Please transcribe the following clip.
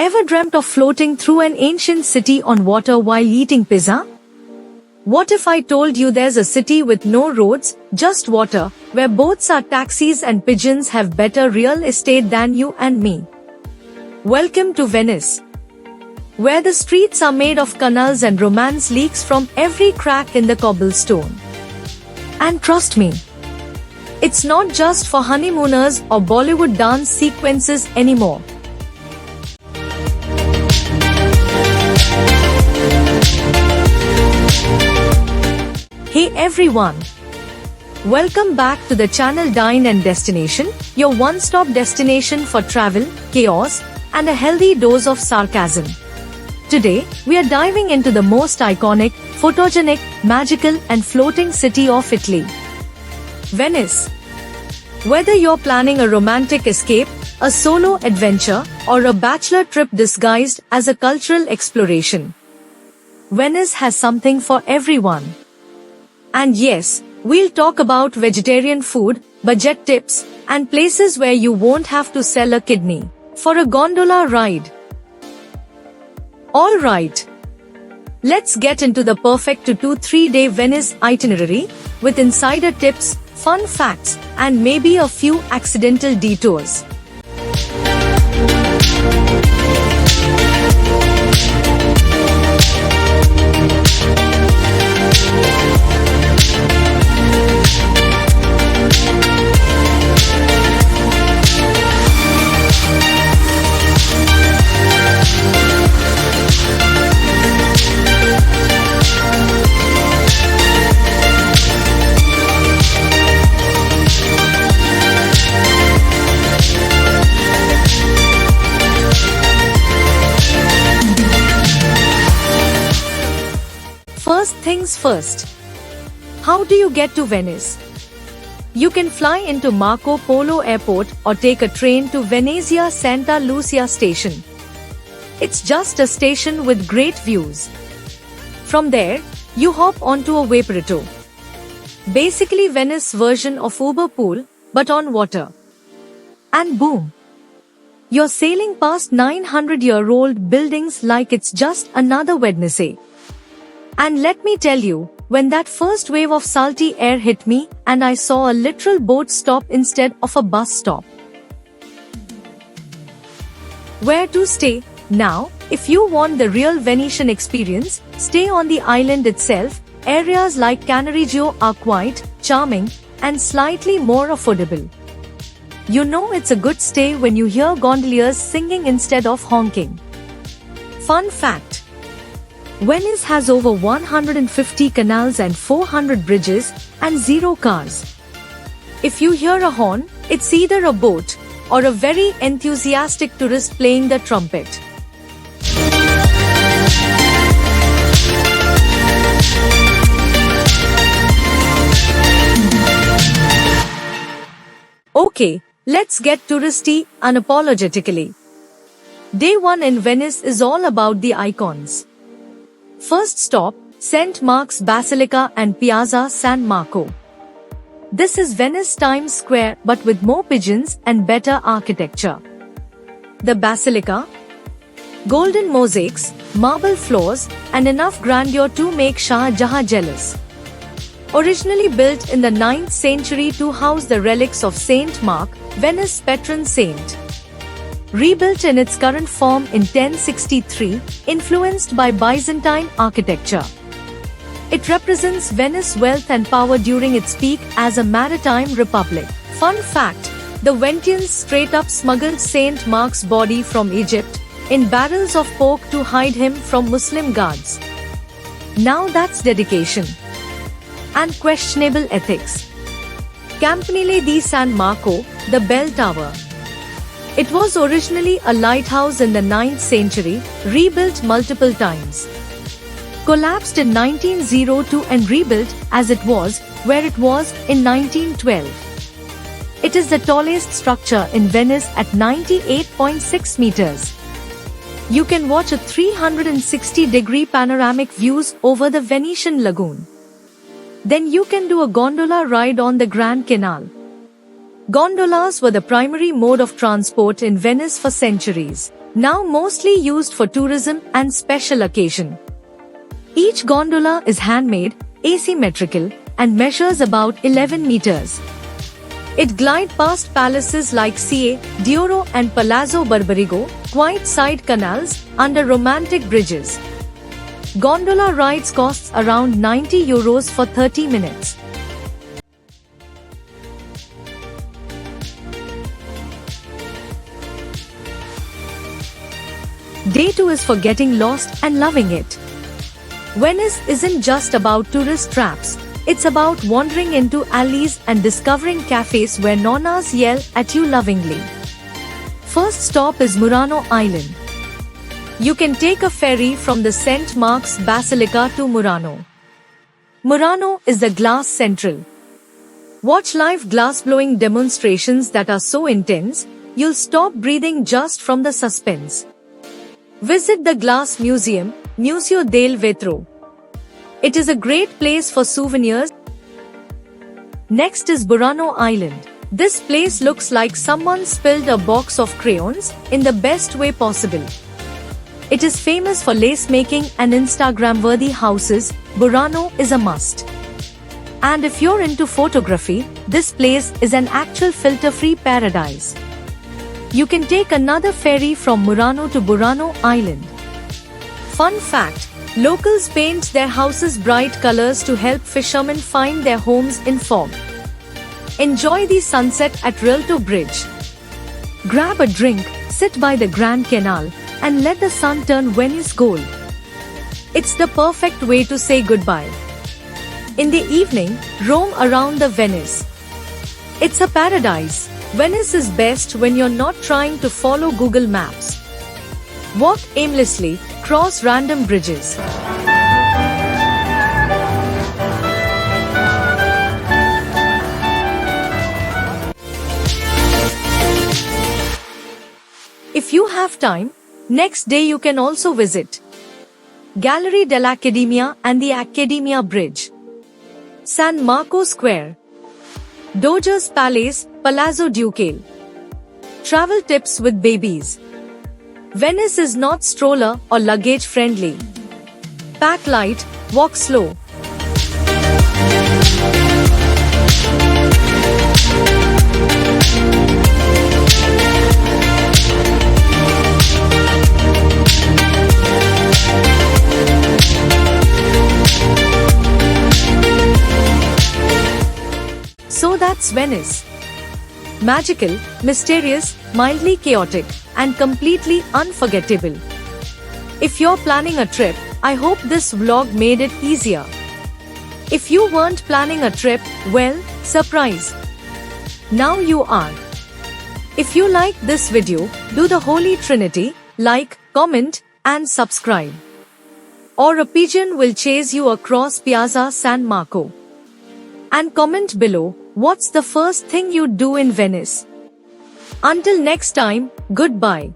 Ever dreamt of floating through an ancient city on water while eating pizza? What if I told you there's a city with no roads, just water, where boats are taxis and pigeons have better real estate than you and me? Welcome to Venice, where the streets are made of canals and romance leaks from every crack in the cobblestone. And trust me, it's not just for honeymooners or Bollywood dance sequences anymore. Hey everyone! Welcome back to the channel Dine and Destination, your one-stop destination for travel, chaos, and a healthy dose of sarcasm. Today, we are diving into the most iconic, photogenic, magical, and floating city of Italy, Venice. Whether you're planning a romantic escape, a solo adventure, or a bachelor trip disguised as a cultural exploration, Venice has something for everyone. And yes, we'll talk about vegetarian food, budget tips, and places where you won't have to sell a kidney for a gondola ride. Alright, let's get into the perfect 2-3 day Venice itinerary with insider tips, fun facts, and maybe a few accidental detours. First things first. How do you get to Venice? You can fly into Marco Polo Airport or take a train to Venezia Santa Lucia station. It's just a station with great views. From there, you hop onto a Vaporetto. Basically Venice version of Uber Pool, but on water. And boom! You're sailing past 900-year-old buildings like it's just another Wednesday. And let me tell you, when that first wave of salty air hit me and I saw a literal boat stop instead of a bus stop. Where to stay? Now, if you want the real Venetian experience, stay on the island itself. Areas like Cannaregio are quite charming and slightly more affordable. You know it's a good stay when you hear gondoliers singing instead of honking. Fun fact: Venice has over 150 canals and 400 bridges and 0 cars. If you hear a horn, it's either a boat or a very enthusiastic tourist playing the trumpet. Okay, let's get touristy unapologetically. Day 1 in Venice is all about the icons. First stop, St. Mark's Basilica and Piazza San Marco. This is Venice Times Square but with more pigeons and better architecture. The Basilica? Golden mosaics, marble floors, and enough grandeur to make Shah Jahan jealous. Originally built in the 9th century to house the relics of St. Mark, Venice's patron saint. Rebuilt in its current form in 1063, influenced by Byzantine architecture. It represents Venice's wealth and power during its peak as a maritime republic. Fun fact: the Venetians straight up smuggled St. Mark's body from Egypt in barrels of pork to hide him from Muslim guards. Now that's dedication. And questionable ethics. Campanile di San Marco, the bell tower. It was originally a lighthouse in the 9th century, rebuilt multiple times. Collapsed in 1902 and rebuilt as it was, where it was, in 1912. It is the tallest structure in Venice at 98.6 meters. You can watch a 360-degree panoramic views over the Venetian lagoon. Then you can do a gondola ride on the Grand Canal. Gondolas were the primary mode of transport in Venice for centuries. now mostly used for tourism and special occasion. Each gondola is handmade, asymmetrical, and measures about 11 meters. It glides past palaces like Ca d'Oro and Palazzo Barbarigo, quiet side canals, under romantic bridges. Gondola rides costs around €90 for 30 minutes. Day 2 is for getting lost and loving it. Venice isn't just about tourist traps, it's about wandering into alleys and discovering cafes where nonnas yell at you lovingly. First stop is Murano Island. You can take a ferry from the St. Mark's Basilica to Murano. Murano is the glass central. Watch live glass-blowing demonstrations that are so intense, you'll stop breathing just from the suspense. Visit the Glass Museum, Museo del Vetro. It is a great place for souvenirs. Next is Burano Island. This place looks like someone spilled a box of crayons in the best way possible. It is famous for lace making and Instagram-worthy houses. Burano is a must. And if you're into photography, this place is an actual filter-free paradise. You can take another ferry from Murano to Burano Island. Fun fact, locals paint their houses bright colors to help fishermen find their homes in fog. Enjoy the sunset at Rialto Bridge. Grab a drink, sit by the Grand Canal, and let the sun turn Venice gold. It's the perfect way to say goodbye. In the evening, roam around the Venice. It's a paradise. Venice is best when you're not trying to follow Google Maps. Walk aimlessly, cross random bridges. If you have time, next day you can also visit Gallery dell'Accademia and the Accademia Bridge, San Marco Square, Doge's Palace, Palazzo Ducale. Travel tips with babies. Venice is not stroller or luggage friendly. Pack light, walk slow. So that's Venice. Magical, mysterious, mildly chaotic, and completely unforgettable. If you're planning a trip, I hope this vlog made it easier. If you weren't planning a trip, well, surprise! Now you are. If you liked this video, do the Holy Trinity, like, comment, and subscribe. Or a pigeon will chase you across Piazza San Marco. And comment below, what's the first thing you'd do in Venice? Until next time, goodbye.